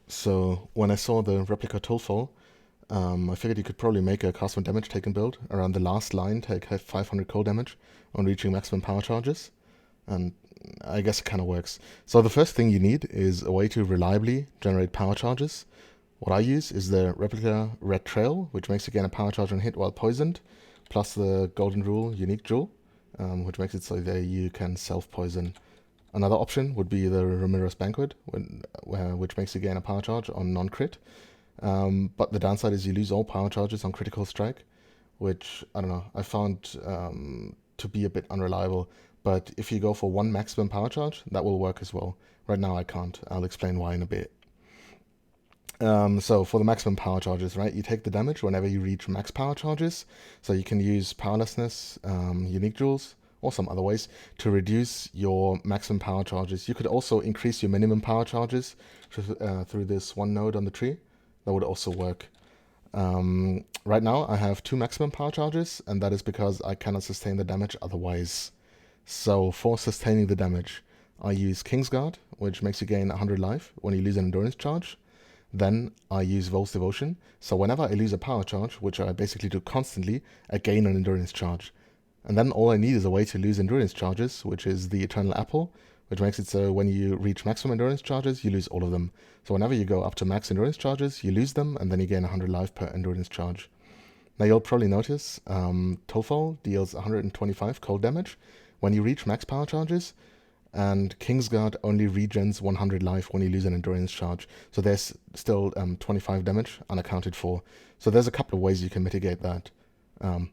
So when I saw the replica tulfall, I figured you could probably make a cast 1 damage taken build around the last line, take 500 cold damage on reaching maximum power charges, and I guess it kind of works. So the first thing you need is a way to reliably generate power charges. What I use is the replica red trail, which makes you gain a power charge on hit while poisoned, plus the golden rule unique jewel, which makes it so that you can self-poison. Another option would be the Ramirez Banquet, which makes you gain a power charge on non-crit. But the downside is you lose all power charges on critical strike, which, I don't know, I found to be a bit unreliable. But if you go for one maximum power charge, that will work as well. Right now I can't. I'll explain why in a bit. So for the maximum power charges, right, you take the damage whenever you reach max power charges. So you can use powerlessness, unique jewels, or some other ways to reduce your maximum power charges. You could also increase your minimum power charges through this one node on the tree. That would also work. Right now I have 2 maximum power charges, and that is because I cannot sustain the damage otherwise. So for sustaining the damage, I use Kingsguard, which makes you gain 100 life when you lose an endurance charge. Then I use Vol's Devotion, so whenever I lose a power charge, which I basically do constantly, I gain an endurance charge. And then all I need is a way to lose endurance charges, which is the Eternal Apple, which makes it so when you reach maximum endurance charges, you lose all of them. So whenever you go up to max endurance charges, you lose them, and then you gain 100 life per endurance charge. Now you'll probably notice tulfall deals 125 cold damage when you reach max power charges, and Kingsguard only regens 100 life when you lose an endurance charge. So there's still 25 damage unaccounted for. So there's a couple of ways you can mitigate that.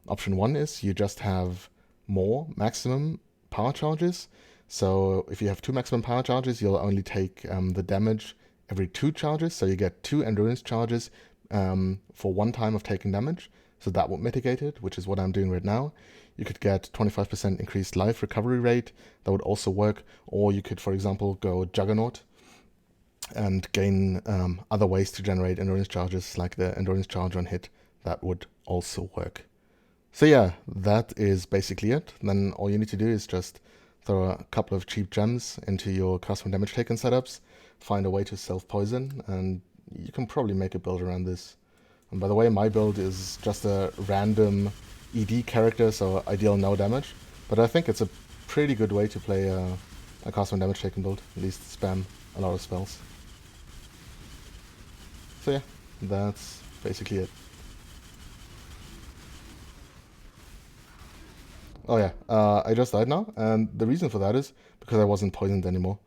Option 1 is you just have more maximum power charges. So if you have 2 maximum power charges, you'll only take the damage every 2 charges. So you get 2 endurance charges for 1 time of taking damage. So that would mitigate it, which is what I'm doing right now. You could get 25% increased life recovery rate. That would also work. Or you could, for example, go Juggernaut and gain other ways to generate endurance charges, like the endurance charge on hit. That would also work. So yeah, that is basically it. Then all you need to do is just throw a couple of cheap gems into your custom damage taken setups, find a way to self-poison, and you can probably make a build around this. And by the way, my build is just a random ED character, so I deal no damage. But I think it's a pretty good way to play a custom damage taken build, at least spam a lot of spells. So yeah, that's basically it. Oh yeah, I just died now, and the reason for that is because I wasn't poisoned anymore.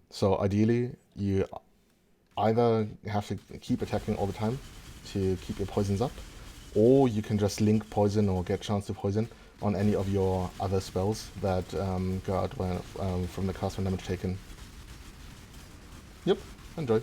So ideally, you either have to keep attacking all the time to keep your poisons up, or you can just link poison or get chance to poison on any of your other spells that go out from the cast when damage taken. Yep, enjoy.